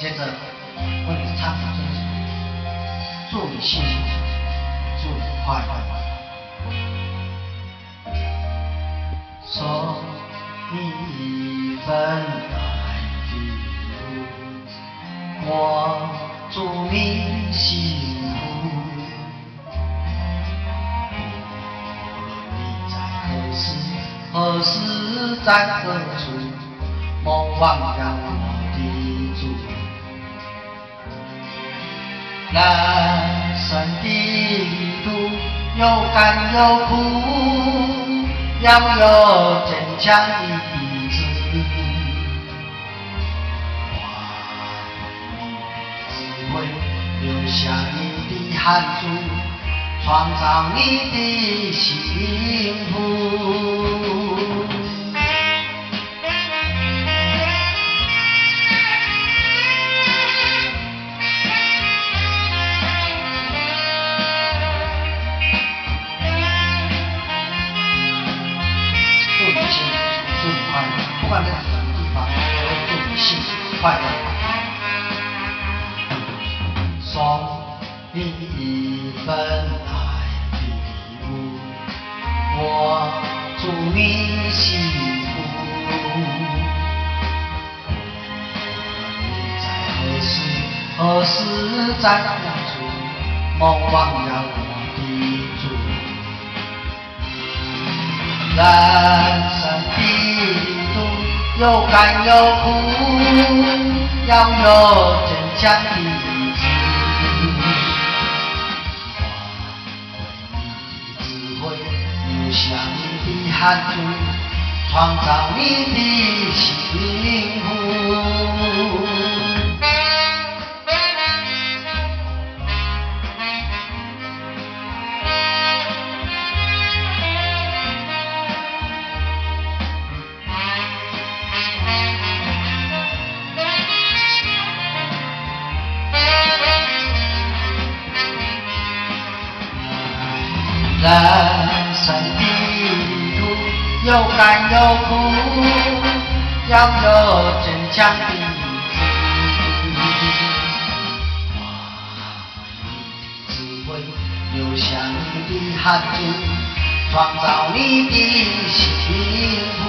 接着为你唱这首，祝你幸福，祝你快乐。送你一份爱的礼物，我祝你幸福。无论你在何时在何处，莫忘了我的主。人生的路有甘有苦，要有坚强的意志，发挥你的智慧，留下你的汗珠，创造你的幸福。祝你快乐，不管在什么地方，都会祝你幸福快乐。送你一份爱的礼物，我祝你幸福。你在何时在何处，莫忘了我的主。人生的路有甘有苦，要有坚强的意志，发挥你的智慧，留下你的汗珠，创造你的幸福。人生的路有甘有苦，要有坚强的意志，发挥你的智慧，留下你的汗珠，创造你的幸福。